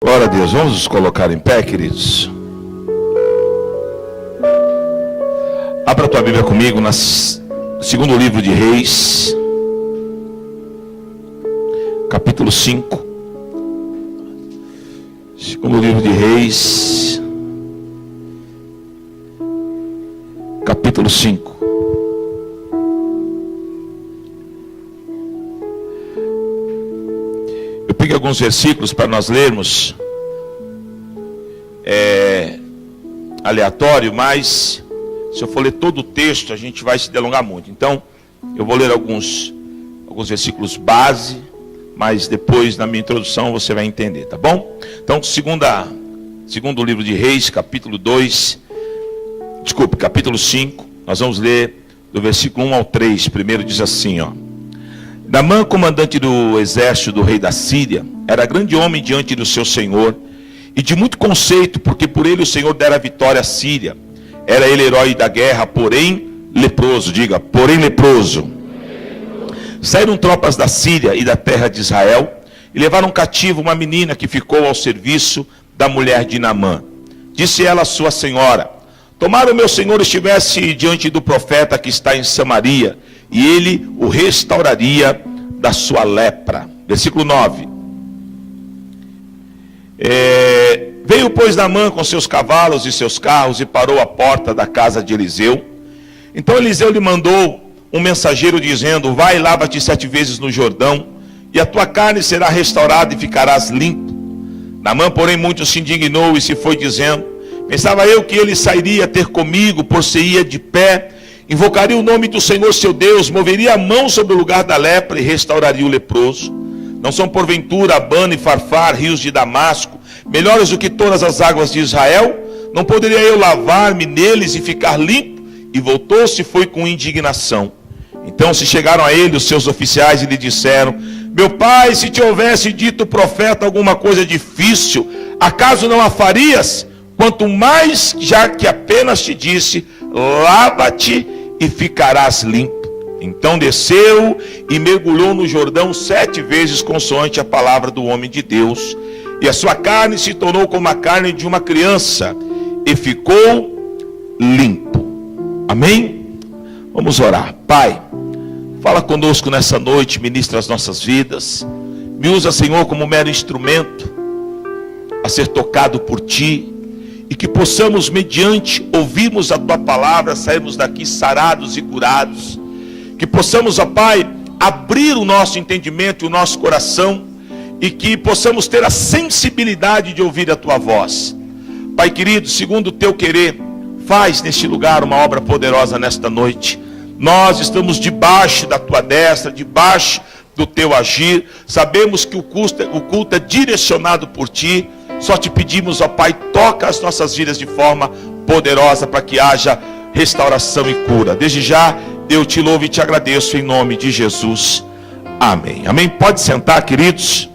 Glória a Deus, vamos nos colocar em pé, queridos. Abra a tua Bíblia comigo no segundo livro de Reis, capítulo 5. Segundo livro de Reis, capítulo 5. Eu peguei alguns versículos para nós lermos. Aleatório, mas se eu for ler todo o texto, a gente vai se delongar muito. Então, eu vou ler alguns versículos base, mas depois, na minha introdução, você vai entender, tá bom? Então, segundo livro de Reis, capítulo 5, nós vamos ler do versículo 1 ao 3. Primeiro diz assim, ó: Naamã, comandante do exército do rei da Síria, era grande homem diante do seu senhor, e de muito conceito, porque por ele o Senhor dera vitória à Síria. Era ele herói da guerra, porém leproso. Diga, porém leproso. Saíram tropas da Síria e da terra de Israel, e levaram cativo uma menina que ficou ao serviço da mulher de Naamã. Disse ela à sua senhora: tomara o meu senhor estivesse diante do profeta que está em Samaria, e ele o restauraria da sua lepra. Versículo 9. Veio, pois, Naamã com seus cavalos e seus carros, e parou à porta da casa de Eliseu. Então Eliseu lhe mandou um mensageiro, dizendo: vai, lava-te 7 vezes no Jordão, e a tua carne será restaurada e ficarás limpo. Naamã, porém, muito se indignou e se foi, dizendo: pensava eu que ele sairia ter comigo, por-se-ia de pé, invocaria o nome do Senhor seu Deus, moveria a mão sobre o lugar da lepra e restauraria o leproso. Não são porventura Abana e Farfar, rios de Damasco, melhores do que todas as águas de Israel? Não poderia eu lavar-me neles e ficar limpo? E voltou-se e foi com indignação. Então se chegaram a ele os seus oficiais e lhe disseram: meu pai, se te houvesse dito o profeta alguma coisa difícil, acaso não a farias? Quanto mais, já que apenas te disse: lava-te e ficarás limpo. Então desceu e mergulhou no Jordão 7 vezes, consoante a palavra do homem de Deus. E a sua carne se tornou como a carne de uma criança, e ficou limpo. Amém? Vamos orar. Pai, fala conosco nessa noite, ministra as nossas vidas. Me usa, Senhor, como mero instrumento a ser tocado por Ti, e que possamos, mediante ouvirmos a Tua palavra, sairmos daqui sarados e curados. Que possamos, ó Pai, abrir o nosso entendimento e o nosso coração, e que possamos ter a sensibilidade de ouvir a Tua voz. Pai querido, segundo o Teu querer, faz neste lugar uma obra poderosa nesta noite. Nós estamos debaixo da Tua destra, debaixo do Teu agir. Sabemos que o culto é direcionado por Ti. Só te pedimos, ó Pai, toca as nossas vidas de forma poderosa, para que haja restauração e cura. Desde já, eu te louvo e te agradeço em nome de Jesus. Amém. Amém. Pode sentar, queridos.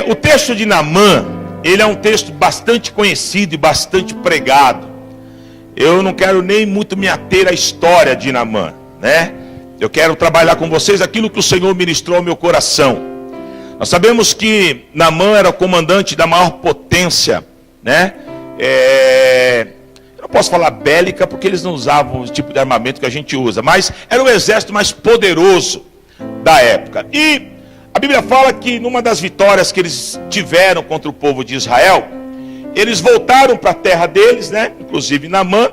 O texto de Naamã, ele é um texto bastante conhecido e bastante pregado. Eu não quero nem muito me ater à história de Naamã, né? Eu quero trabalhar com vocês aquilo que o Senhor ministrou ao meu coração. Nós sabemos que Naamã era o comandante da maior potência, né? Eu não posso falar bélica, porque eles não usavam o tipo de armamento que a gente usa, mas era o exército mais poderoso da época. E a Bíblia fala que numa das vitórias que eles tiveram contra o povo de Israel, eles voltaram para a terra deles, né? Inclusive Naamã,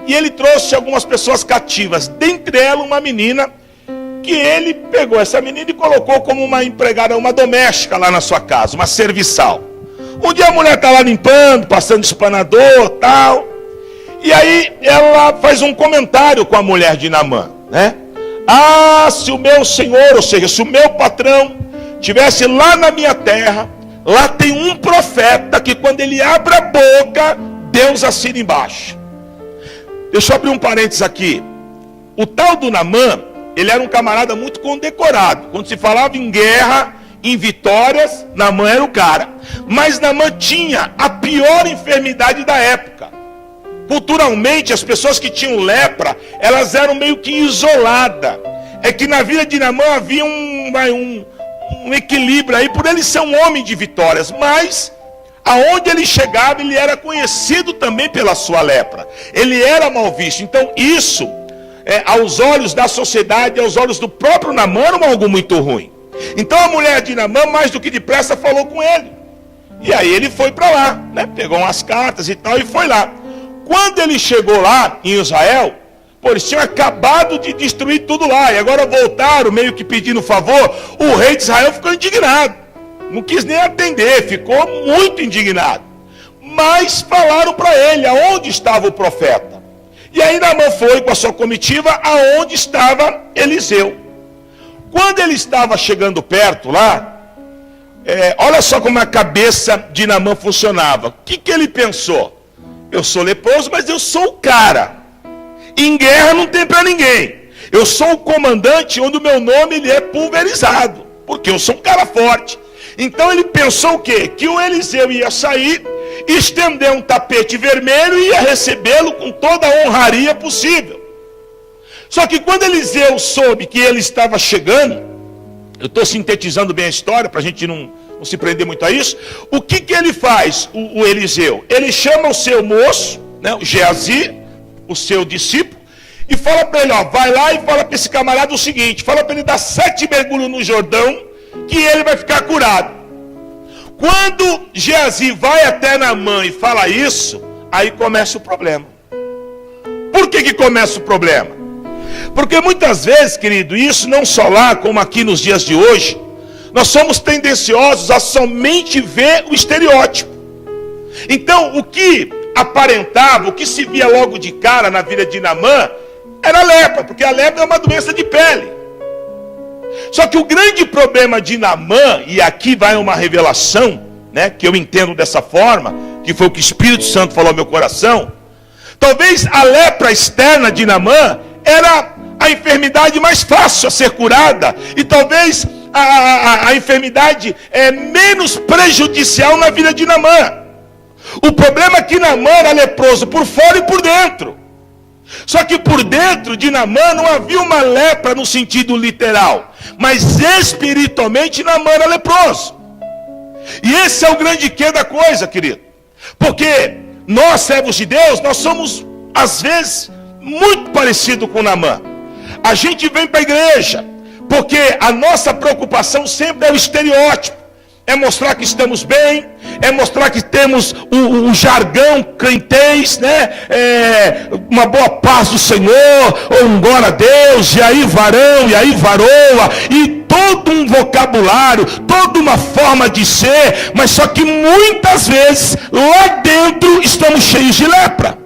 e ele trouxe algumas pessoas cativas, dentre elas uma menina, que ele pegou essa menina e colocou como uma empregada, uma doméstica lá na sua casa, uma serviçal. Um dia a mulher está lá limpando, passando espanador, tal, e aí ela faz um comentário com a mulher de Naamã, né? Ah, se o meu senhor, ou seja, se o meu patrão estivesse lá na minha terra, lá tem um profeta que quando ele abre a boca, Deus assina embaixo. Deixa eu abrir um parênteses aqui. O tal do Naamã, ele era um camarada muito condecorado. Quando se falava em guerra, em vitórias, Naamã era o cara. Mas Naamã tinha a pior enfermidade da época. Culturalmente, as pessoas que tinham lepra, elas eram meio que isoladas. É que na vida de Naamã havia um equilíbrio aí, por ele ser um homem de vitórias, mas aonde ele chegava, ele era conhecido também pela sua lepra. Ele era mal visto. Então isso, aos olhos da sociedade, aos olhos do próprio Naamã, era algo muito ruim. Então a mulher de Naamã, mais do que depressa, falou com ele. E aí ele foi para lá, né? Pegou umas cartas e tal e foi lá. Quando ele chegou lá em Israel, eles tinham acabado de destruir tudo lá. E agora voltaram, meio que pedindo favor. O rei de Israel ficou indignado. Não quis nem atender, ficou muito indignado. Mas falaram para ele aonde estava o profeta. E aí Naamã foi com a sua comitiva aonde estava Eliseu. Quando ele estava chegando perto lá, olha só como a cabeça de Naamã funcionava. O que ele pensou? Eu sou leproso, mas eu sou o cara. Em guerra não tem para ninguém. Eu sou o comandante onde o meu nome ele é pulverizado. Porque eu sou um cara forte. Então ele pensou o quê? Que o Eliseu ia sair, estender um tapete vermelho e ia recebê-lo com toda a honraria possível. Só que quando Eliseu soube que ele estava chegando, eu estou sintetizando bem a história para a gente não se prender muito a isso. O que ele faz, o Eliseu? Ele chama o seu moço, né, o Geazi, o seu discípulo, e fala para ele, vai lá e fala para esse camarada o seguinte, fala para ele dar 7 mergulhos no Jordão, que ele vai ficar curado. Quando Geazi vai até Naamã e fala isso, aí começa o problema. Por que começa o problema? Porque muitas vezes, querido, isso não só lá, como aqui nos dias de hoje, nós somos tendenciosos a somente ver o estereótipo. Então, o que aparentava, o que se via logo de cara na vida de Naamã, era a lepra, porque a lepra é uma doença de pele. Só que o grande problema de Naamã, e aqui vai uma revelação, né, que eu entendo dessa forma, que foi o que o Espírito Santo falou ao meu coração, talvez a lepra externa de Naamã era a enfermidade mais fácil a ser curada, e talvez a enfermidade menos prejudicial na vida de Naamã. O problema é que Naamã era leproso por fora e por dentro. Só que por dentro de Naamã não havia uma lepra no sentido literal, mas espiritualmente Naamã era leproso. E esse é o grande quê da coisa, querido. Porque nós, servos de Deus, nós somos, às vezes, muito parecidos com Naamã. A gente vem para a igreja, porque a nossa preocupação sempre é o estereótipo. É mostrar que estamos bem, é mostrar que temos um jargão crentez, né? Uma boa paz do Senhor, ou um glória a Deus, e aí varão, e aí varoa, e todo um vocabulário, toda uma forma de ser, mas só que muitas vezes lá dentro estamos cheios de lepra.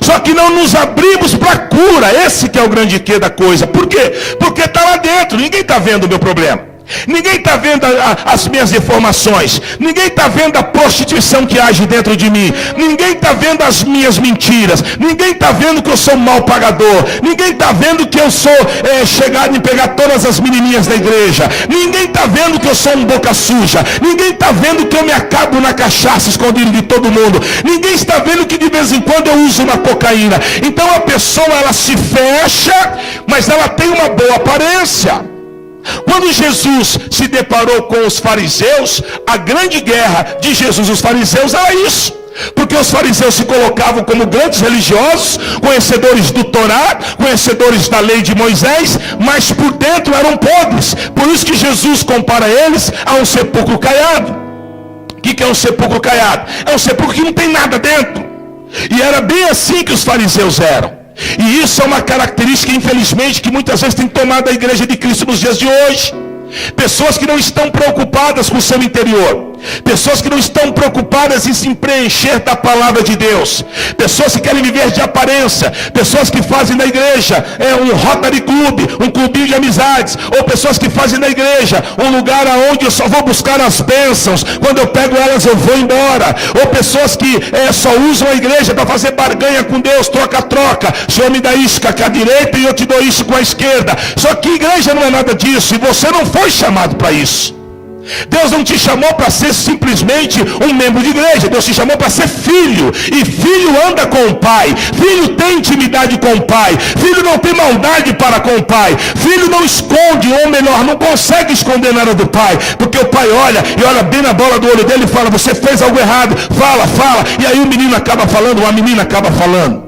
Só que não nos abrimos para a cura. Esse que é o grande quê da coisa. Por quê? Porque está lá dentro, ninguém está vendo o meu problema. Ninguém está vendo as minhas deformações. Ninguém está vendo a prostituição que age dentro de mim. Ninguém está vendo as minhas mentiras. Ninguém está vendo que eu sou um mal pagador. Ninguém está vendo que eu sou chegado em pegar todas as menininhas da igreja. Ninguém está vendo que eu sou um boca suja. Ninguém está vendo que eu me acabo na cachaça escondido de todo mundo. Ninguém está vendo que de vez em quando eu uso uma cocaína. Então a pessoa ela se fecha, mas ela tem uma boa aparência. Quando Jesus se deparou com os fariseus, a grande guerra de Jesus e os fariseus era isso. Porque os fariseus se colocavam como grandes religiosos, conhecedores do Torá, conhecedores da lei de Moisés, mas por dentro eram podres. Por isso que Jesus compara eles a um sepulcro caiado. O que é um sepulcro caiado? É um sepulcro que não tem nada dentro. E era bem assim que os fariseus eram. E isso é uma característica, infelizmente, que muitas vezes tem tomado a igreja de Cristo nos dias de hoje. Pessoas que não estão preocupadas com o seu interior. Pessoas que não estão preocupadas em se preencher da palavra de Deus. Pessoas que querem viver de aparência. Pessoas que fazem na igreja um Rotary Club, um clubinho de amizades. Ou pessoas que fazem na igreja um lugar onde eu só vou buscar as bênçãos. Quando eu pego elas eu vou embora. Ou pessoas que só usam a igreja para fazer barganha com Deus, troca-troca. O Senhor me dá isso com a direita e eu te dou isso com a esquerda. Só que igreja não é nada disso. E você não foi chamado para isso. Deus não te chamou para ser simplesmente um membro de igreja. Deus te chamou para ser filho. E filho anda com o pai. Filho tem intimidade com o pai. Filho não tem maldade para com o pai. Filho não esconde, ou melhor, não consegue esconder nada do pai. Porque o pai olha e olha bem na bola do olho dele e fala: você fez algo errado. Fala. E aí o menino acaba falando, ou a menina acaba falando.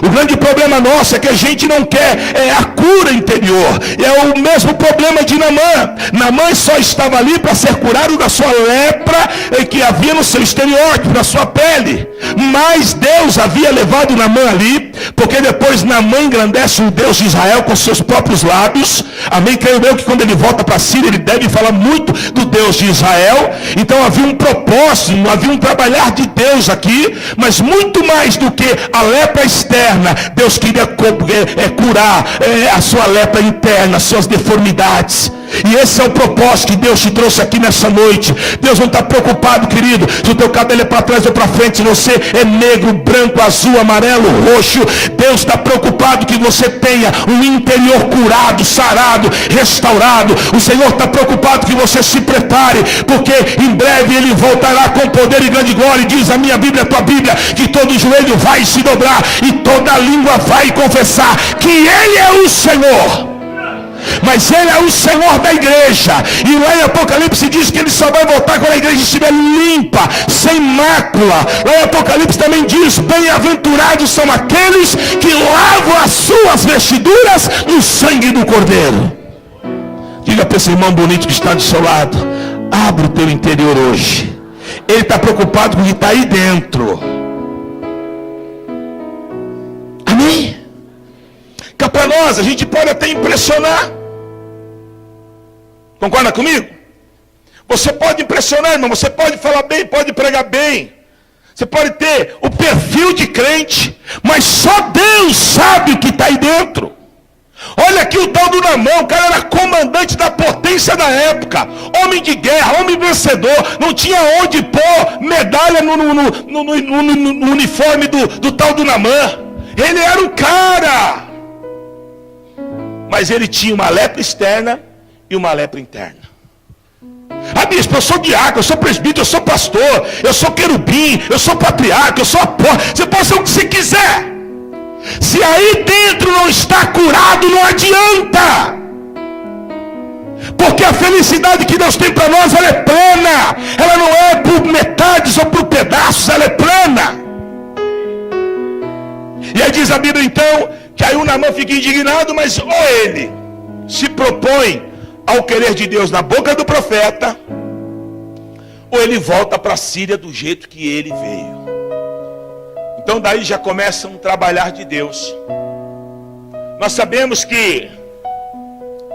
O grande problema nosso é que a gente não quer a cura interior. É o mesmo problema de Naamã. Naamã só estava ali para ser curado da sua lepra que havia no seu exterior, na sua pele. Mas Deus havia levado Naamã ali, porque depois Naamã engrandece o Deus de Israel com seus próprios lábios. Amém? Creio eu que quando ele volta para a Síria, ele deve falar muito do Deus de Israel. Então havia um propósito, havia um trabalhar de Deus aqui, mas muito mais do que a lepra externa. Deus queria curar a sua lepra interna, as suas deformidades. E esse é o propósito que Deus te trouxe aqui nessa noite. Deus não está preocupado, querido, se o teu cabelo é para trás ou para frente, se você é negro, branco, azul, amarelo, roxo. Deus está preocupado que você tenha um interior curado, sarado, restaurado. O Senhor está preocupado que você se prepare, porque em breve Ele voltará com poder e grande glória. E diz a minha Bíblia, a tua Bíblia, que todo joelho vai se dobrar e toda língua vai confessar que Ele é o Senhor. Mas Ele é o Senhor da igreja. E lá em Apocalipse diz que Ele só vai voltar quando a igreja estiver limpa, sem mácula. Lá em Apocalipse também diz: bem-aventurados são aqueles que lavam as suas vestiduras no sangue do Cordeiro. Diga para esse irmão bonito que está do seu lado: abre o teu interior hoje. Ele está preocupado com o que está aí dentro. Amém? Que para nós a gente pode até impressionar. Concorda comigo? Você pode impressionar, irmão. Você pode falar bem, pode pregar bem. Você pode ter o perfil de crente, mas só Deus sabe o que está aí dentro. Olha aqui o tal do Naamã. O cara era comandante da potência da época, homem de guerra, homem vencedor. Não tinha onde pôr medalha no uniforme do tal do Naamã. Ele era o cara. Mas ele tinha uma lepra externa e uma lepra interna. Ah, bispo, eu sou diácono, eu sou presbítero, eu sou pastor, eu sou querubim, eu sou patriarca, eu sou apóstolo. Você pode ser o que você quiser. Se aí dentro não está curado, não adianta. Porque a felicidade que Deus tem para nós, ela é plena. Ela não é por metades ou por pedaços, ela é plena. E aí diz a Bíblia então, que aí o Naamã fica indignado, mas ou ele se propõe ao querer de Deus na boca do profeta, ou ele volta para a Síria do jeito que ele veio. Então daí já começa um trabalhar de Deus. Nós sabemos que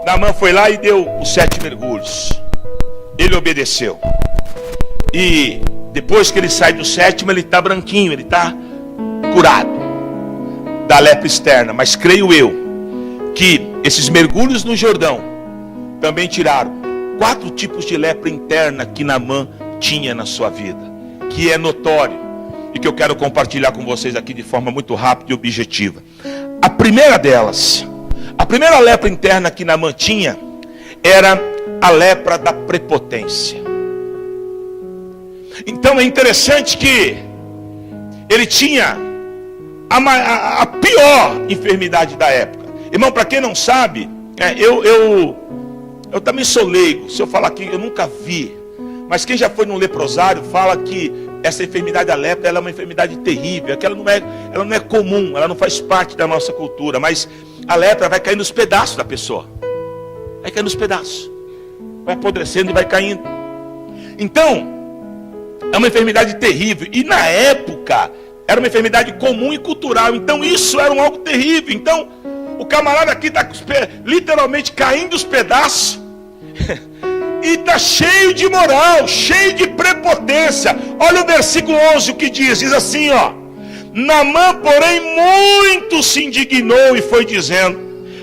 Naamã foi lá e deu os 7 mergulhos. Ele obedeceu. E depois que ele sai do 7º, ele está branquinho, ele está curado da lepra externa. Mas creio eu que esses mergulhos no Jordão também tiraram 4 tipos de lepra interna que Naamã tinha na sua vida, que é notório e que eu quero compartilhar com vocês aqui de forma muito rápida e objetiva. A primeira delas, a primeira lepra interna que Naamã tinha era a lepra da prepotência. Então é interessante que ele tinha a pior enfermidade da época. Irmão, para quem não sabe, eu também sou leigo. Se eu falar aqui, eu nunca vi, mas quem já foi num leprosário fala que essa enfermidade da lepra, ela é uma enfermidade terrível, que ela não é comum, ela não faz parte da nossa cultura, mas a lepra vai cair nos pedaços da pessoa, vai cair nos pedaços, vai apodrecendo e vai caindo. Então é uma enfermidade terrível, e na época era uma enfermidade comum e cultural. Então isso era algo terrível. Então o camarada aqui está literalmente caindo os pedaços e está cheio de moral, cheio de prepotência. Olha o versículo 11, o que diz assim, ó: Naamã, porém, muito se indignou e foi dizendo: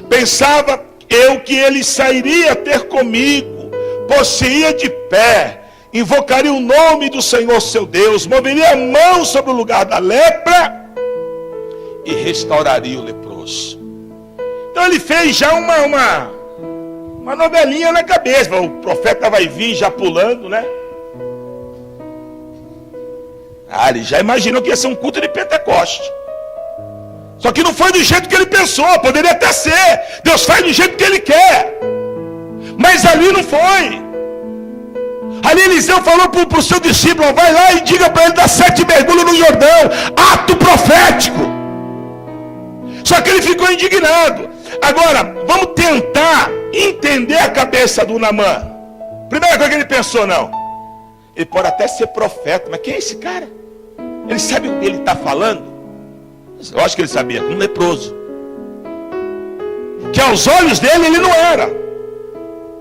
pensava eu que ele sairia ter comigo, possuía de pé, invocaria o nome do Senhor seu Deus, moveria a mão sobre o lugar da lepra e restauraria o leproso. Então ele fez já uma Uma novelinha na cabeça. O profeta vai vir já pulando, né? Ah, ele já imaginou que ia ser um culto de Pentecoste. Só que não foi do jeito que ele pensou. Poderia até ser. Deus faz do jeito que ele quer. Mas ali não foi. Ali Eliseu falou para o seu discípulo: vai lá e diga para ele dar 7 mergulhos no Jordão. Ato profético. Só que ele ficou indignado. Agora, vamos tentar entender a cabeça do Naamã. Primeira coisa que ele pensou: não, ele pode até ser profeta, mas quem é esse cara? Ele sabe o que ele está falando? Eu acho que ele sabia, um leproso. Que aos olhos dele ele não era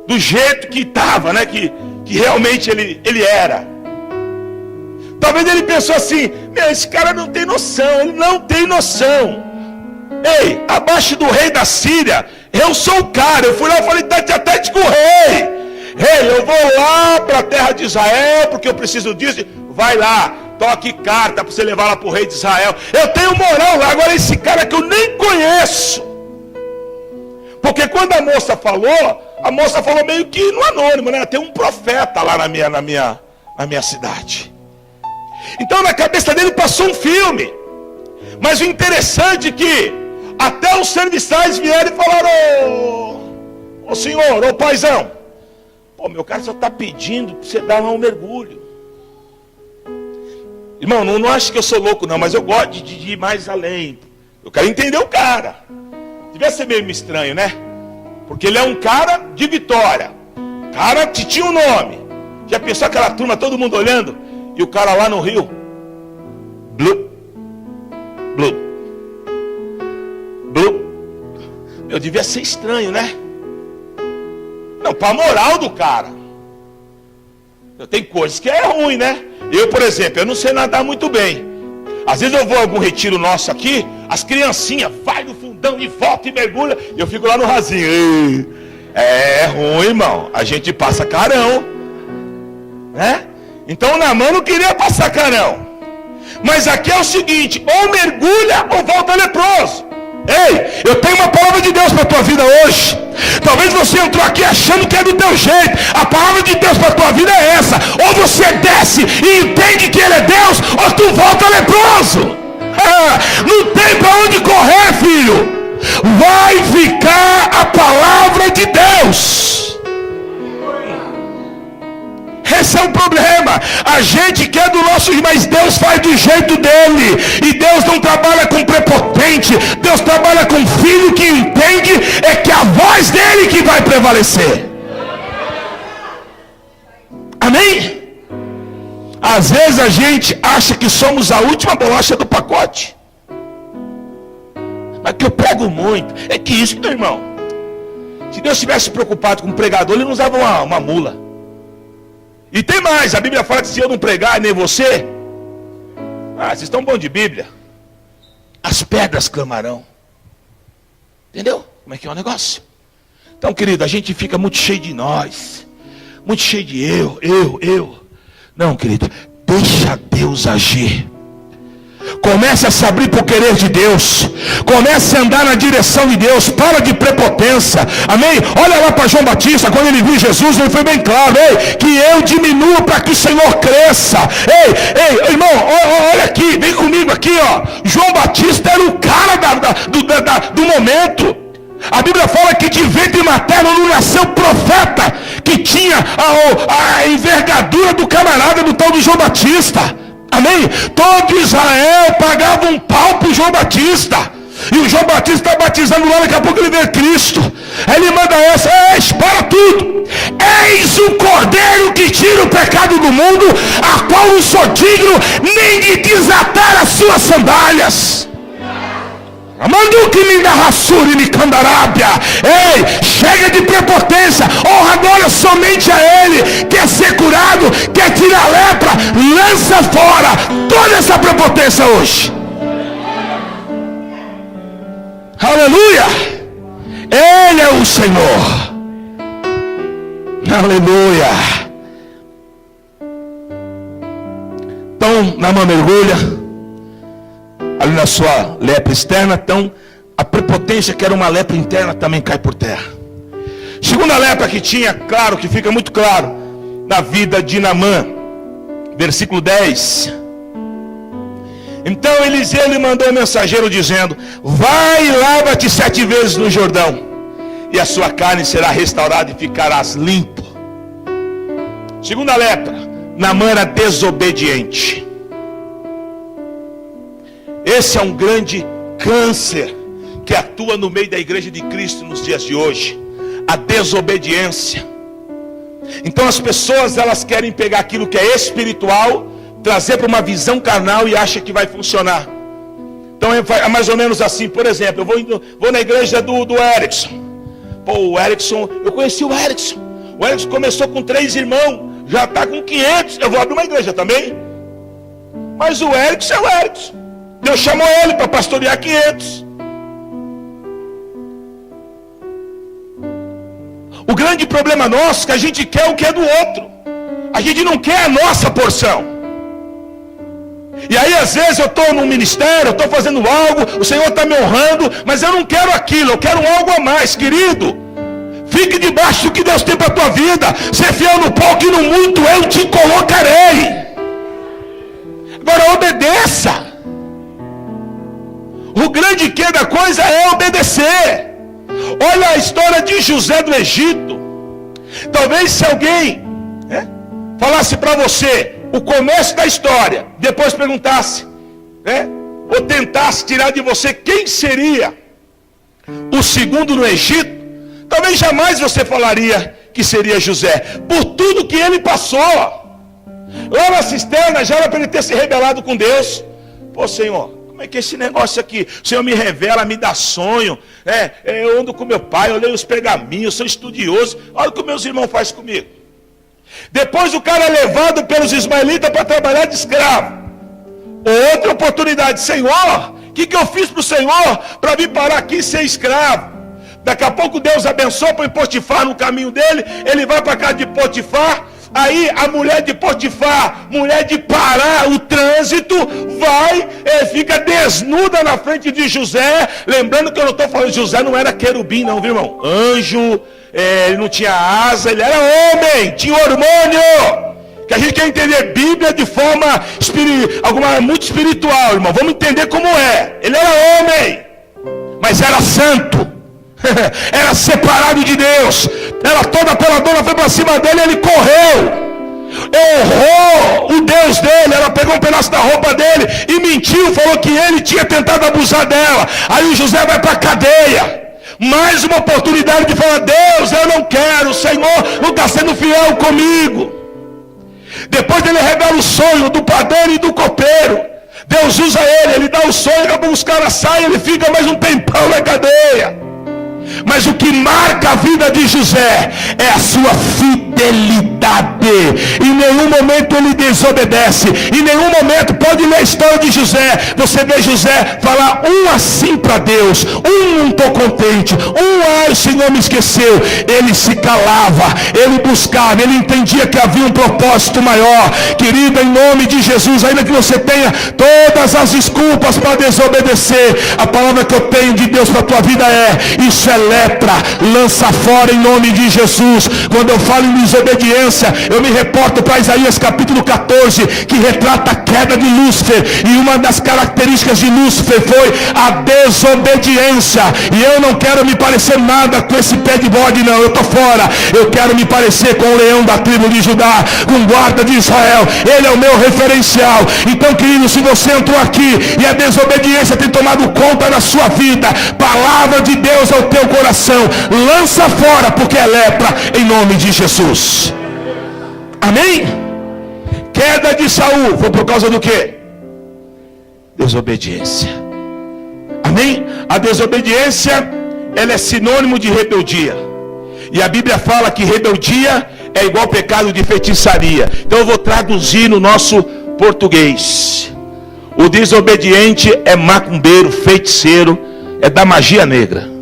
do jeito que estava, né? Que realmente ele era. Talvez ele pensou assim: meu, esse cara não tem noção, ele não tem noção. Ei, abaixo do rei da Síria, eu sou o cara. Eu fui lá e falei: tete a tete com o rei. Ei, eu vou lá para a terra de Israel, porque eu preciso disso. Vai lá, toque carta para você levar lá para o rei de Israel. Eu tenho moral lá. Agora esse cara que eu nem conheço. Porque quando a moça falou meio que no anônimo, né? Tem um profeta lá na minha cidade. Então na cabeça dele passou um filme. Mas o interessante é que até os serviçais vieram e falaram: ô senhor, ô paizão, pô, meu cara só está pedindo para você dar lá um mergulho. Irmão, não acho que eu sou louco não, mas eu gosto de ir mais além. Eu quero entender o cara. Devia ser meio estranho, né? Porque ele é um cara de Vitória. Cara que tinha um nome. Já pensou aquela turma, todo mundo olhando? E o cara lá no Rio? Blu. Blu. Blu. Eu devia ser estranho, né? Não, para a moral do cara. Tem coisas que é ruim, né? Eu, por exemplo, eu não sei nadar muito bem. Às vezes eu vou a algum retiro nosso aqui, as criancinhas vai no fundão e volta e mergulha, e eu fico lá no rasinho. É ruim, irmão. A gente passa carão, né? Então o Naamã não queria passar carão. Mas aqui é o seguinte: ou mergulha ou volta leproso. Ei, eu tenho uma palavra de Deus para a tua vida hoje. Talvez você entrou aqui achando que é do teu jeito. A palavra de Deus para a tua vida é essa: ou você desce e entende que Ele é Deus, ou tu volta leproso. Não tem para onde correr, filho. Vai ficar a palavra de Deus. Esse é o problema. A gente quer do nosso, mas Deus faz do jeito dele. E Deus não trabalha com prepotente. Deus trabalha com filho que entende é que a voz dele que vai prevalecer. Amém? Às vezes a gente acha que somos a última bolacha do pacote. Mas que eu prego muito é que isso, meu irmão, se Deus estivesse preocupado com o pregador, ele não usava uma mula. E tem mais, a Bíblia fala que se eu não pregar, nem você, vocês estão bons de Bíblia, as pedras clamarão. Entendeu? Como é que é o negócio? Então, querido, a gente fica muito cheio de nós, muito cheio de eu. Não, querido, deixa Deus agir. Comece a se abrir para o querer de Deus. Comece a andar na direção de Deus. Para de prepotência. Amém? Olha lá para João Batista. Quando ele viu Jesus, ele foi bem claro: ei, que eu diminua para que o Senhor cresça. Ei, irmão, olha aqui, vem comigo aqui, ó. João Batista era o cara do momento. A Bíblia fala que de ventre materno não nasceu profeta que tinha a envergadura do camarada do tal de João Batista. Amém? Todo Israel pagava um pau para o João Batista. E o João Batista está batizando lá, daqui a pouco ele vê Cristo. Aí ele manda essa: para tudo. Eis o Cordeiro que tira o pecado do mundo, a qual não sou digno nem de desatar as suas sandálias. Amando que me rassure me candarábia. Ei, chega de prepotência. Honra agora somente a Ele. Quer ser curado, quer tirar a lepra, lança fora toda essa prepotência hoje. Aleluia. Ele é o Senhor. Aleluia. Então, Naamã mergulha ali na sua lepra externa. Então a prepotência, que era uma lepra interna, também cai por terra. Segunda lepra que tinha, claro, que fica muito claro na vida de Naamã, versículo 10. Então Eliseu lhe mandou um mensageiro dizendo: vai e lava-te 7 vezes no Jordão, e a sua carne será restaurada e ficarás limpo. Segunda lepra, Naamã era desobediente. Esse é um grande câncer que atua no meio da igreja de Cristo nos dias de hoje, a desobediência. Então as pessoas, elas querem pegar aquilo que é espiritual, trazer para uma visão carnal e acha que vai funcionar. Então é mais ou menos assim. Por exemplo, eu vou na igreja do Erickson. Pô, o Erickson, eu conheci o Erickson. O Erickson começou com 3 irmãos, já está com 500. Eu vou abrir uma igreja também. Mas o Erickson é o Erickson. Deus chamou ele para pastorear 500. O grande problema nosso é que a gente quer o que é do outro. A gente não quer a nossa porção. E aí às vezes eu estou no ministério, eu estou fazendo algo, o Senhor está me honrando, mas eu não quero aquilo, eu quero algo a mais. Querido, fique debaixo do que Deus tem para a tua vida. Ser fiel no pouco e no muito, eu te colocarei. Agora obedeça. O grande que da coisa é obedecer. Olha a história de José do Egito. Talvez se alguém falasse para você o começo da história, depois perguntasse, ou tentasse tirar de você quem seria o segundo no Egito, talvez jamais você falaria que seria José, por tudo que ele passou. Lá na cisterna já era para ele ter se rebelado com Deus. Pô, Senhor, como é que é esse negócio aqui? O Senhor me revela, me dá sonho. Eu ando com meu pai, eu leio os pergaminhos, sou estudioso. Olha o que meus irmãos fazem comigo. Depois o cara é levado pelos ismaelitas para trabalhar de escravo. Outra oportunidade. Senhor, o que eu fiz para o Senhor para vir parar aqui e ser escravo? Daqui a pouco Deus abençoa para Potifar no caminho dele. Ele vai para a casa de Potifar. Aí a mulher de Potifar, mulher de parar o trânsito, vai, fica desnuda na frente de José. Lembrando que eu não estou falando, José não era querubim não, viu, irmão? Anjo, ele não tinha asa, ele era homem, tinha hormônio. Que a gente quer entender Bíblia de forma muito espiritual, irmão. Vamos entender como é. Ele era homem, mas era santo. Era separado de Deus. Ela toda peladona foi para cima dele, ele correu, honrou o Deus dele. Ela pegou um pedaço da roupa dele e mentiu, falou que ele tinha tentado abusar dela. Aí o José vai para a cadeia. Mais uma oportunidade de falar: Deus, eu não quero, o Senhor não está sendo fiel comigo. Depois ele revela o sonho do padeiro e do copeiro. Deus usa ele dá o sonho, acaba buscar a saia, ele fica mais um tempão na cadeia. Mas o que marca a vida de José é a sua fidelidade. Em nenhum momento ele desobedece. Em nenhum momento, pode ler a história de José, você vê José falar assim para Deus: não estou contente, o Senhor me esqueceu. Ele se calava, ele buscava, ele entendia que havia um propósito maior. Querida, em nome de Jesus, ainda que você tenha todas as desculpas para desobedecer, a palavra que eu tenho de Deus para a tua vida isso é lepra, lança fora em nome de Jesus. Quando eu falo em desobediência, eu me reporto para Isaías capítulo 14, que retrata a queda de Lúcifer, e uma das características de Lúcifer foi a desobediência. E eu não quero me parecer nada com esse pé de bode, não, eu estou fora. Eu quero me parecer com o leão da tribo de Judá, com o guarda de Israel. Ele é o meu referencial. Então, querido, se você entrou aqui e a desobediência tem tomado conta da sua vida, palavra de Deus ao teu coração, lança fora, porque é lepra, em nome de Jesus. Amém? Queda de Saul foi por causa do quê? Desobediência. Amém? A desobediência, ela é sinônimo de rebeldia. E a Bíblia fala que rebeldia é igual pecado de feitiçaria. Então eu vou traduzir no nosso português. O desobediente é macumbeiro, feiticeiro, é da magia negra.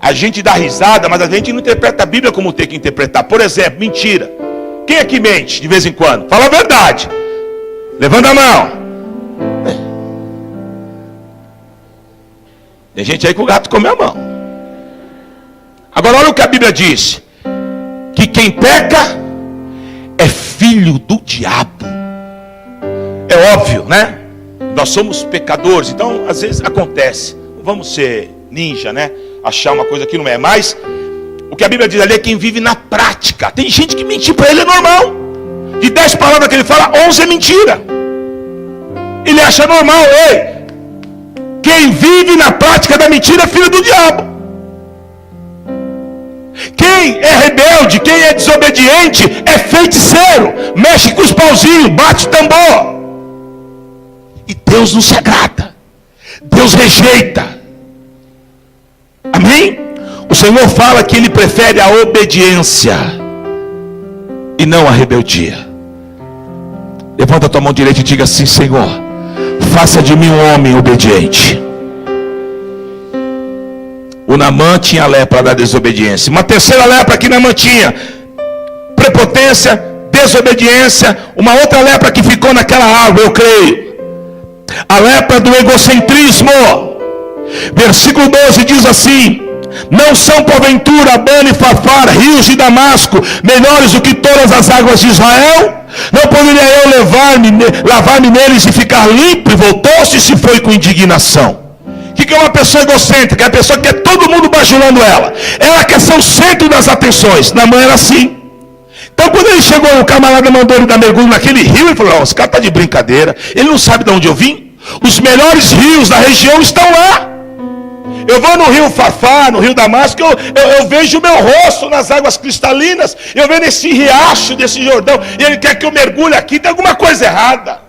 A gente dá risada, mas a gente não interpreta a Bíblia como tem que interpretar. Por exemplo, mentira. Quem é que mente de vez em quando? Fala a verdade. Levanta a mão. Tem gente aí que o gato come a mão. Agora olha o que a Bíblia diz: que quem peca é filho do diabo. É óbvio, né? Nós somos pecadores, então às vezes acontece. Não vamos ser ninja, né? Achar uma coisa que não é. Mas o que a Bíblia diz ali é quem vive na prática. Tem gente que mentir para ele é normal. De 10 palavras que ele fala, 11 é mentira. Ele acha normal. Ei, quem vive na prática da mentira é filho do diabo. Quem é rebelde, quem é desobediente é feiticeiro. Mexe com os pauzinhos, bate tambor. E Deus não se agrada. Deus rejeita. Amém? O Senhor fala que Ele prefere a obediência e não a rebeldia. Levanta a tua mão direita e diga assim: Senhor, faça de mim um homem obediente. O Naamã tinha a lepra da desobediência. Uma terceira lepra que Naamã tinha: prepotência, desobediência. Uma outra lepra que ficou naquela árvore, eu creio, a lepra do egocentrismo. Versículo 12 diz assim: não são porventura Abana e Farfar, rios de Damasco, melhores do que todas as águas de Israel? Não poderia eu lavar-me neles e ficar limpo? E voltou-se e se foi com indignação. O que é uma pessoa egocêntrica? É a pessoa que quer todo mundo bajulando ela. Ela quer ser o centro das atenções. Naamã era assim. Então quando ele chegou, o camarada mandou ele dar mergulho naquele rio, ele falou: esse cara está de brincadeira, ele não sabe de onde eu vim. Os melhores rios da região estão lá. Eu vou no rio Farfar, no rio Damasco, eu vejo o meu rosto nas águas cristalinas, eu vejo esse riacho desse Jordão, e ele quer que eu mergulhe aqui. Tem alguma coisa errada.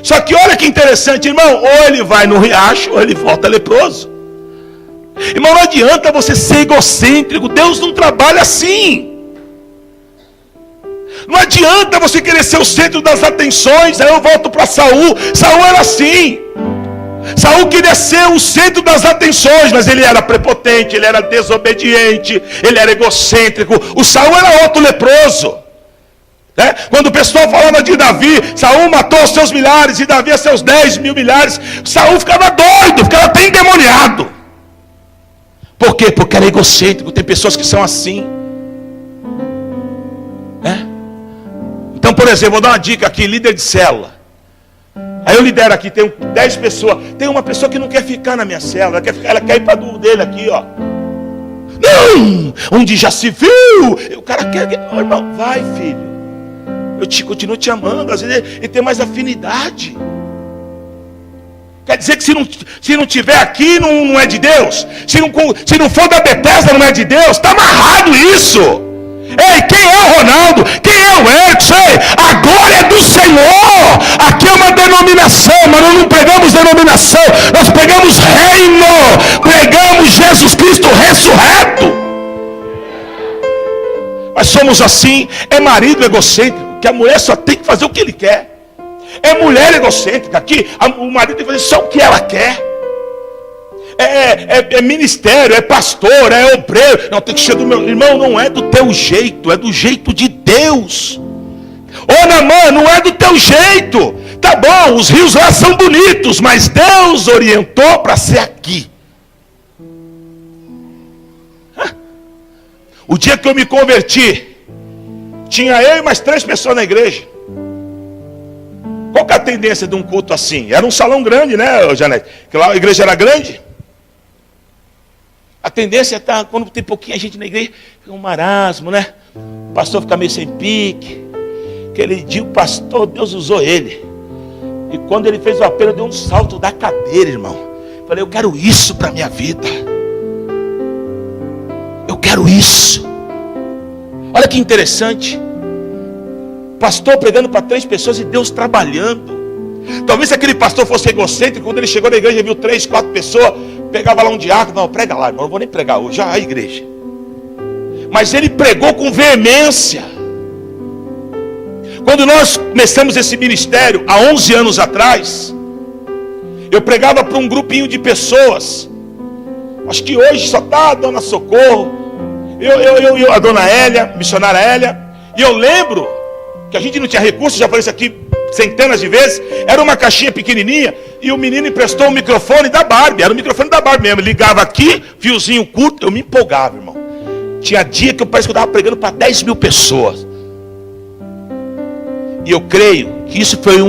Só que olha que interessante, irmão, ou ele vai no riacho, ou ele volta leproso. Irmão, não adianta você ser egocêntrico, Deus não trabalha assim. Não adianta você querer ser o centro das atenções. Aí eu volto para Saul. Saul era assim. Saul queria ser o centro das atenções, mas ele era prepotente, ele era desobediente, ele era egocêntrico. O Saul era outro leproso. Quando o pessoal falava de Davi, Saul matou os seus milhares e Davi seus 10 mil milhares. Saul ficava doido, ficava até endemoniado. Por quê? Porque era egocêntrico. Tem pessoas que são assim. Então, por exemplo, vou dar uma dica aqui: líder de célula. Aí eu lidero aqui, tenho 10 pessoas. Tem uma pessoa que não quer ficar na minha célula, ela quer ir para do dele aqui, ó. Não, onde já se viu. O cara quer, irmão, vai, filho. Eu continuo te amando. Às vezes ele tem mais afinidade. Quer dizer que se não tiver aqui, não é de Deus. Se não for da Bethesda, não é de Deus. Está amarrado isso. Ei, quem é o Ronaldo? Quem é o Edson? A glória é do Senhor. Aqui é uma denominação, mas nós não pregamos denominação, nós pregamos reino, pregamos Jesus Cristo ressurreto. Mas somos assim. É marido egocêntrico, que a mulher só tem que fazer o que ele quer. É mulher egocêntrica, que o marido tem que fazer só o que ela quer. É ministério, é pastor, é obreiro. Não, tem que ser do meu irmão. Não é do teu jeito, é do jeito de Deus. Ô Naamã, não é do teu jeito. Tá bom, os rios lá são bonitos, mas Deus orientou para ser aqui. O dia que eu me converti, tinha eu e mais 3 pessoas na igreja. Qual que é a tendência de um culto assim? Era um salão grande, né, Janete? Que lá a igreja era grande. A tendência é quando tem pouquinha gente na igreja, fica um marasmo, né? O pastor fica meio sem pique. Aquele dia o pastor, Deus usou ele. E quando ele fez o apelo, deu um salto da cadeira, irmão. Falei: eu quero isso para a minha vida. Eu quero isso. Olha que interessante. Pastor pregando para 3 pessoas e Deus trabalhando. Talvez se aquele pastor fosse egocêntrico, quando ele chegou na igreja, viu 3, 4 pessoas, pegava lá um diácono: não, prega lá, irmão, não vou nem pregar hoje, já a igreja. Mas ele pregou com veemência. Quando nós começamos esse ministério, há 11 anos atrás, eu pregava para um grupinho de pessoas. Acho que hoje só está a dona Socorro, a dona Hélia, missionária Hélia. E eu lembro que a gente não tinha recursos, já falei isso aqui centenas de vezes. Era uma caixinha pequenininha e o menino emprestou um microfone da Barbie. Era o microfone da Barbie mesmo. Ligava aqui, fiozinho curto. Eu me empolgava, irmão. Tinha dia que eu parece que eu estava pregando para 10 mil pessoas. E eu creio que isso foi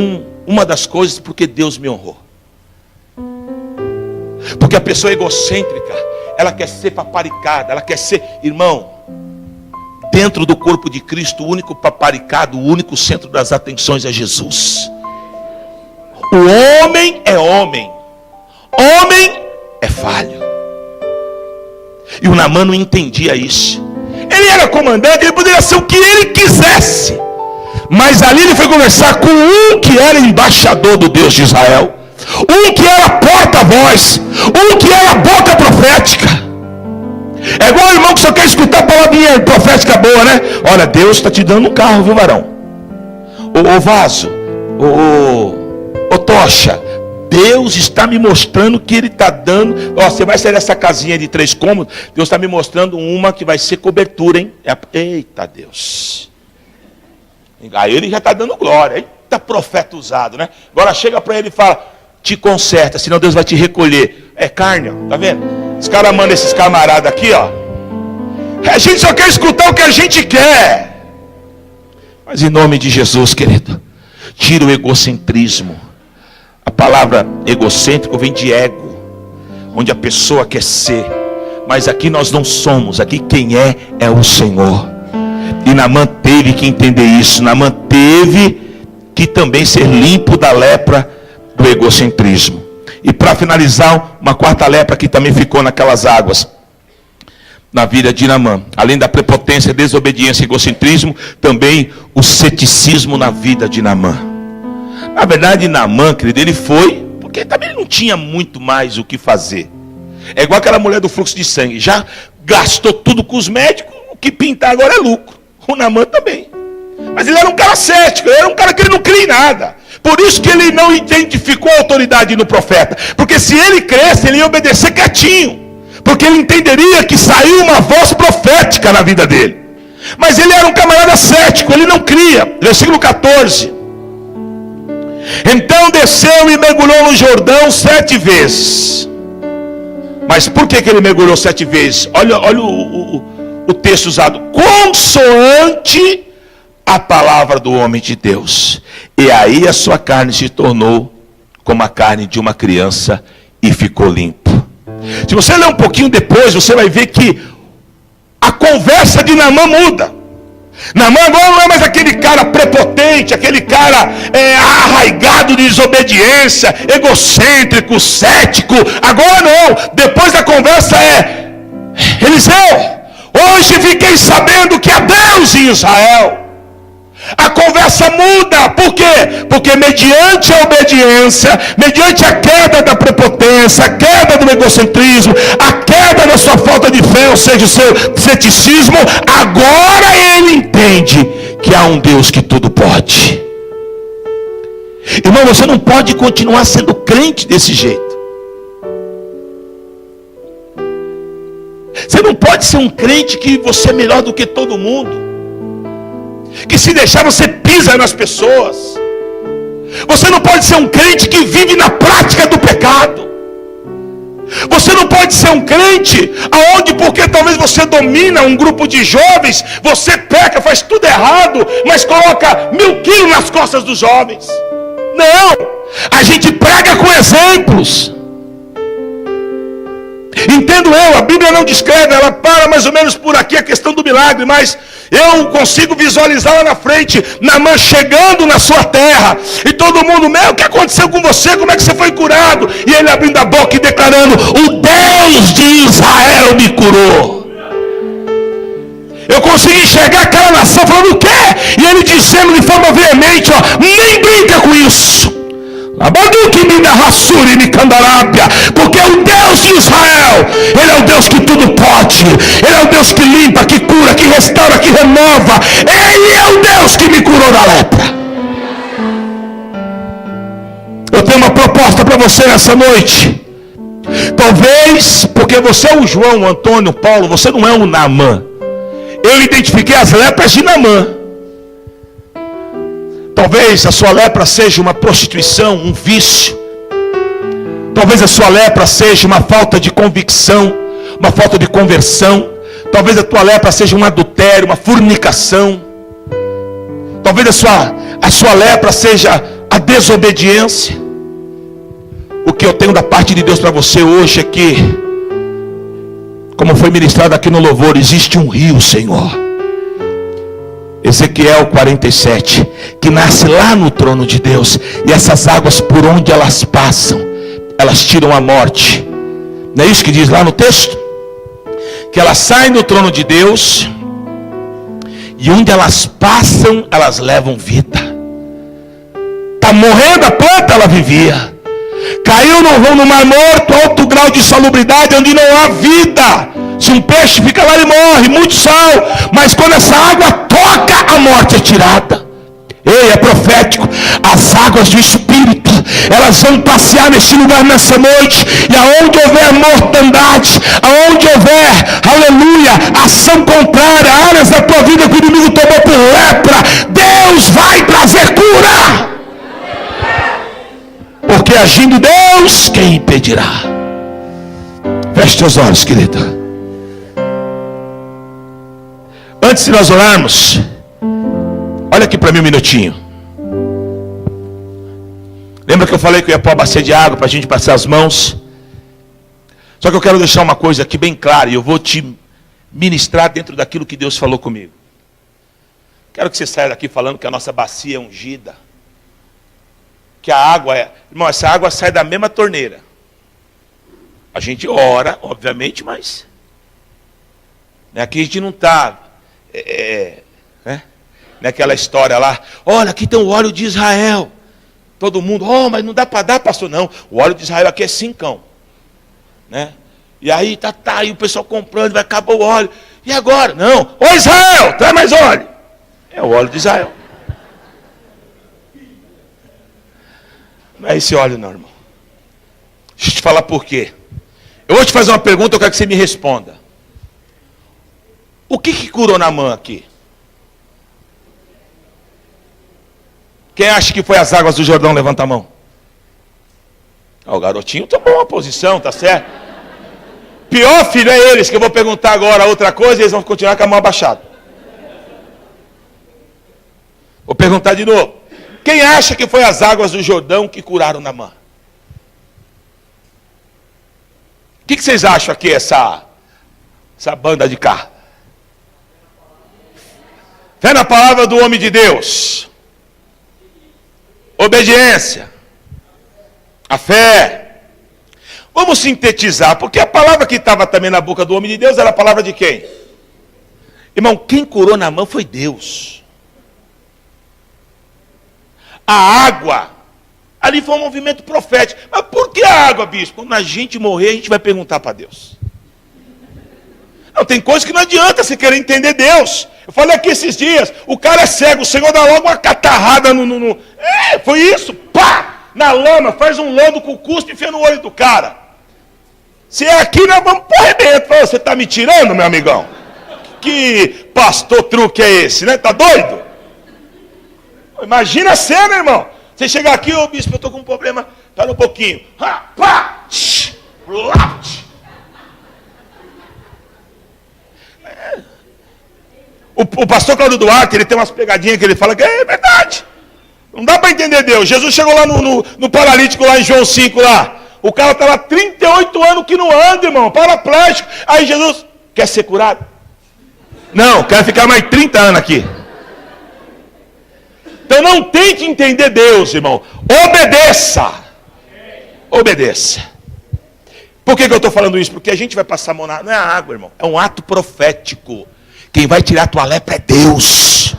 uma das coisas porque Deus me honrou. Porque a pessoa é egocêntrica, ela quer ser paparicada, ela quer ser, irmão, dentro do corpo de Cristo, o único paparicado, o único centro das atenções é Jesus. O homem é homem, homem é falho. E o Naamã não entendia isso. Ele era comandante, ele poderia ser o que ele quisesse. Mas ali ele foi conversar com um que era embaixador do Deus de Israel, um que era porta-voz, um que era boca profética. É igual o irmão que só quer escutar a palavrinha profética boa, né? Olha, Deus está te dando um carro, viu, varão? Ô vaso, ô tocha, Deus está me mostrando que Ele está dando. Ó, você vai sair dessa casinha de 3 cômodos, Deus está me mostrando uma que vai ser cobertura, hein? Eita Deus. Aí ele já está dando glória. Eita, profeta usado, né? Agora chega para ele e fala: te conserta, senão Deus vai te recolher. É carne, ó, tá vendo? Os caras mandam esses camaradas aqui, ó. A gente só quer escutar o que a gente quer. Mas em nome de Jesus, querido, tira o egocentrismo. A palavra egocêntrico vem de ego, onde a pessoa quer ser. Mas aqui nós não somos, aqui quem é o Senhor. E Naamã teve que entender isso. Naamã teve que também ser limpo da lepra do egocentrismo. E para finalizar, uma quarta lepra que também ficou naquelas águas na vida de Naamã. Além da prepotência, desobediência e egocentrismo, também o ceticismo na vida de Naamã. Na verdade, Naamã, querido, ele foi porque também não tinha muito mais o que fazer. É igual aquela mulher do fluxo de sangue. Já gastou tudo com os médicos, o que pintar agora é lucro. O Naamã também. Mas ele era um cara cético, ele era um cara que ele não cria em nada. Por isso que ele não identificou a autoridade no profeta. Porque se ele cresce, ele ia obedecer quietinho. Porque ele entenderia que saiu uma voz profética na vida dele. Mas ele era um camarada cético, ele não cria. Versículo 14. Então desceu e mergulhou no Jordão 7 vezes. Mas por que ele mergulhou 7 vezes? Olha o texto usado. Consoante a palavra do homem de Deus. E aí a sua carne se tornou como a carne de uma criança e ficou limpo. Se você ler um pouquinho depois, você vai ver que a conversa de Naamã muda. Naamã agora não é mais aquele cara prepotente, aquele cara arraigado de desobediência, egocêntrico, cético. Agora não, depois da conversa Eliseu, hoje fiquei sabendo que há Deus em Israel. A conversa muda, por quê? Porque mediante a obediência, mediante a queda da prepotência, a queda do egocentrismo, a queda da sua falta de fé, ou seja, o seu ceticismo, agora ele entende que há um Deus que tudo pode. Irmão, você não pode continuar sendo crente desse jeito. Você não pode ser um crente que você é melhor do que todo mundo, que se deixar você pisa nas pessoas. Você não pode ser um crente que vive na prática do pecado. Você não pode ser um crente aonde, porque talvez você domina um grupo de jovens, você peca, faz tudo errado, mas coloca 1000 quilos nas costas dos jovens. Não, a gente prega com exemplos. Entendo eu, a Bíblia não descreve, ela para mais ou menos por aqui a questão do milagre, mas eu consigo visualizar lá na frente, Naamã chegando na sua terra, e todo mundo, o que aconteceu com você? Como é que você foi curado? E ele abrindo a boca e declarando: o Deus de Israel me curou. Eu consegui enxergar aquela nação falando: o quê? E ele dizendo de forma veemente: nem brinca com isso. Porque o Deus de Israel, Ele é o Deus que tudo pode, Ele é o Deus que limpa, que cura, que restaura, que renova. Ele é o Deus que me curou da lepra. Eu tenho uma proposta para você nessa noite. Talvez porque você é o João, o Antônio, o Paulo, você não é o Naamã. Eu identifiquei as lepras de Naamã. Talvez a sua lepra seja uma prostituição, um vício. Talvez a sua lepra seja uma falta de convicção, uma falta de conversão. Talvez a tua lepra seja um adultério, uma fornicação. Talvez a sua lepra seja a desobediência. O que eu tenho da parte de Deus para você hoje é que, como foi ministrado aqui no louvor, existe um rio, Senhor. Ezequiel 47, que nasce lá no trono de Deus. E essas águas, por onde elas passam, elas tiram a morte. Não é isso que diz lá no texto? Que elas saem do trono de Deus, e onde elas passam, elas levam vida. Está morrendo a planta, ela vivia. Caiu no mar morto, alto grau de salubridade, onde não há vida. Se um peixe fica lá, ele morre, muito sal. Mas quando essa água toca, a morte é tirada. Ei, é profético. As águas do Espírito, elas vão passear nesse lugar nessa noite. E aonde houver mortandade, aonde houver, aleluia, ação contrária, áreas da tua vida que o inimigo tomou por lepra, Deus vai trazer cura. Porque agindo Deus, quem impedirá? Feche teus olhos, querido. Antes de nós orarmos, olha aqui para mim um minutinho. Lembra que eu falei que eu ia pôr a bacia de água para a gente passar as mãos? Só que eu quero deixar uma coisa aqui bem clara, e eu vou te ministrar dentro daquilo que Deus falou comigo. Quero que você saia daqui falando que a nossa bacia é ungida. Que a água irmão, essa água sai da mesma torneira. A gente ora, obviamente, mas aqui a gente não está naquela história lá. Olha, aqui tem o óleo de Israel. Todo mundo, mas não dá para dar, pastor. Não, o óleo de Israel aqui é 5, né? E aí e o pessoal comprando, vai acabar o óleo. E agora? Não, Israel, traz mais óleo. É o óleo de Israel. Não é esse óleo não, irmão. Deixa eu te falar por quê. Eu vou te fazer uma pergunta, eu quero que você me responda. O que curou Naamã aqui? Quem acha que foi as águas do Jordão? Levanta a mão. O garotinho tomou uma posição, tá certo? Pior, filho, é eles, que eu vou perguntar agora outra coisa e eles vão continuar com a mão abaixada. Vou perguntar de novo. Quem acha que foi as águas do Jordão que curaram Naamã? O que vocês acham aqui, essa banda de cá? Fé na palavra do homem de Deus. Obediência. A fé. Vamos sintetizar, porque a palavra que estava também na boca do homem de Deus era a palavra de quem? Irmão, quem curou Naamã foi Deus. A água, ali foi um movimento profético. Mas por que a água, bispo? Quando a gente morrer, a gente vai perguntar para Deus. Não, tem coisa que não adianta você querer entender Deus. Eu falei aqui esses dias, o cara é cego, o Senhor dá logo uma catarrada foi isso, pá! Na lama, faz um lodo com cuspe e enfia no olho do cara. Se é aqui, nós vamos pro arrebento. Você está me tirando, meu amigão? Que pastor truque é esse, né? Tá doido? Imagina a cena, irmão. Você chegar aqui, bispo, eu estou com um problema. Espera um pouquinho. O pastor Cláudio Duarte, ele tem umas pegadinhas que ele fala que é verdade. Não dá para entender Deus. Jesus chegou lá no paralítico, lá em João 5, lá. O cara está lá 38 anos que não anda, irmão, paraplégico. Aí Jesus, quer ser curado? Não, quero ficar mais 30 anos aqui. Então não tente entender Deus, irmão. Obedeça. Obedeça. Por que eu estou falando isso? Porque a gente vai passar a mão não é a água, irmão. É um ato profético. Quem vai tirar a tua lepra é Deus.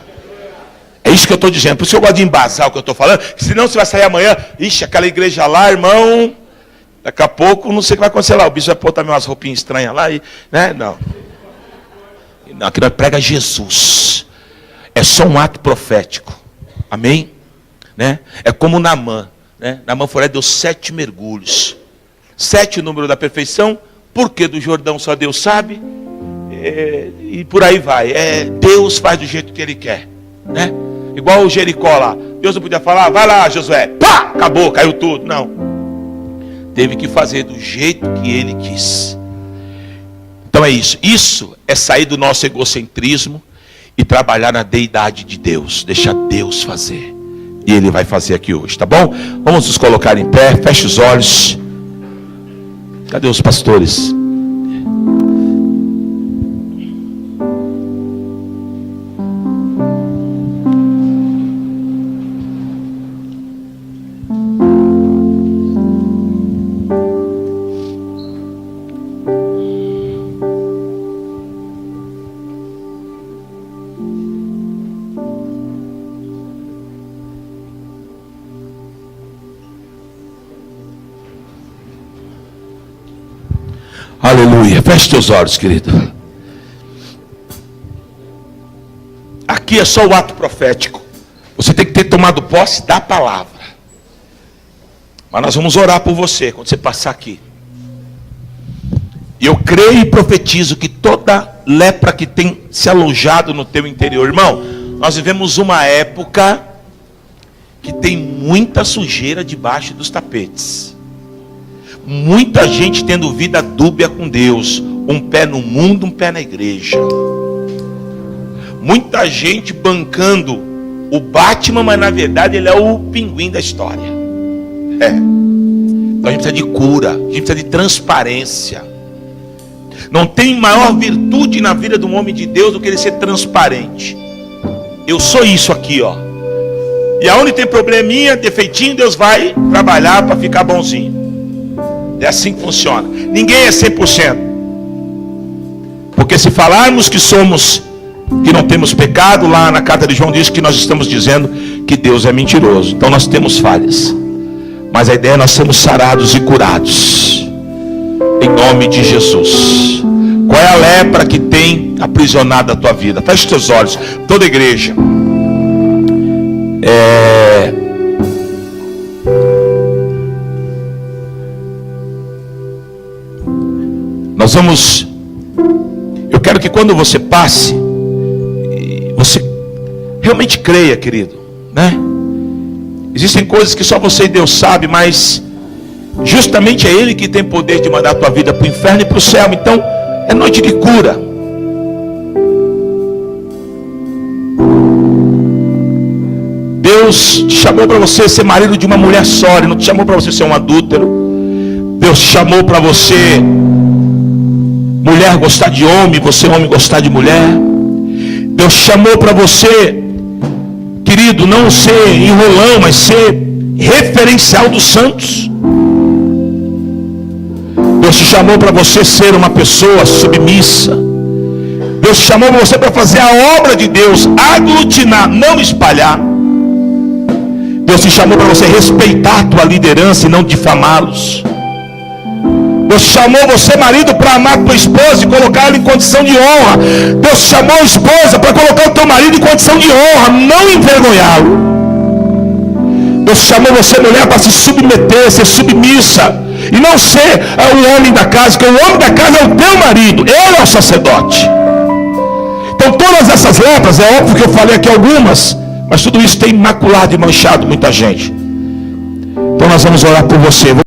É isso que eu estou dizendo. Por isso eu gosto de embasar o que eu estou falando. Senão você vai sair amanhã. Ixi, aquela igreja lá, irmão. Daqui a pouco, não sei o que vai acontecer lá. O bicho vai pôr também umas roupinhas estranhas lá. Né? Não. Não, aqui nós prega Jesus. É só um ato profético. Amém? Né? É como Naamã. Né? Naamã deu 7 mergulhos. 7 o número da perfeição. Por que do Jordão só Deus sabe? E por aí vai. Deus faz do jeito que Ele quer. Né? Igual o Jericó lá. Deus não podia falar, vai lá, Josué. Pá! Acabou, caiu tudo. Não. Teve que fazer do jeito que Ele quis. Então é isso. Isso é sair do nosso egocentrismo e trabalhar na deidade de Deus. Deixar Deus fazer. E Ele vai fazer aqui hoje, tá bom? Vamos nos colocar em pé, feche os olhos. Cadê os pastores? Aleluia. Feche teus olhos, querido. Aqui é só o ato profético. Você tem que ter tomado posse da palavra. Mas nós vamos orar por você quando você passar aqui. E eu creio e profetizo que toda lepra que tem se alojado no teu interior, irmão, nós vivemos uma época que tem muita sujeira debaixo dos tapetes. Muita gente tendo vida dúbia com Deus. Um pé no mundo, um pé na igreja. Muita gente bancando o Batman, mas na verdade ele é o pinguim da história. Então a gente precisa de cura, a gente precisa de transparência. Não tem maior virtude na vida de um homem de Deus do que ele ser transparente. Eu sou isso aqui, ó. E aonde tem probleminha, defeitinho, Deus vai trabalhar para ficar bonzinho. É assim que funciona. Ninguém é 100%. Porque se falarmos que não temos pecado, lá na carta de João diz que nós estamos dizendo que Deus é mentiroso. Então nós temos falhas. Mas a ideia é nós sermos sarados e curados. Em nome de Jesus. Qual é a lepra que tem aprisionado a tua vida? Feche os teus olhos. Toda a igreja. Nós vamos. Eu quero que quando você passe, você realmente creia, querido, né? Existem coisas que só você e Deus sabe, mas justamente é Ele que tem poder de mandar a tua vida para o inferno e para o céu. Então é noite de cura. Deus te chamou para você ser marido de uma mulher só. Ele não te chamou para você ser um adúltero. Deus te chamou para você, mulher, gostar de homem, você, homem, gostar de mulher. Deus te chamou para você, querido, não ser enrolão, mas ser referencial dos santos. Deus te chamou para você ser uma pessoa submissa. Deus te chamou para você para fazer a obra de Deus, aglutinar, não espalhar. Deus te chamou para você respeitar a tua liderança e não difamá-los. Deus chamou você, marido, para amar tua esposa e colocar ela em condição de honra. Deus chamou a esposa para colocar o teu marido em condição de honra, não envergonhá-lo. Deus chamou você, mulher, para se submeter, ser submissa e não ser o homem da casa, porque o homem da casa é o teu marido, ele é o sacerdote. Então todas essas lepras, é óbvio que eu falei aqui algumas, mas tudo isso tem maculado e manchado muita gente. Então nós vamos orar por você.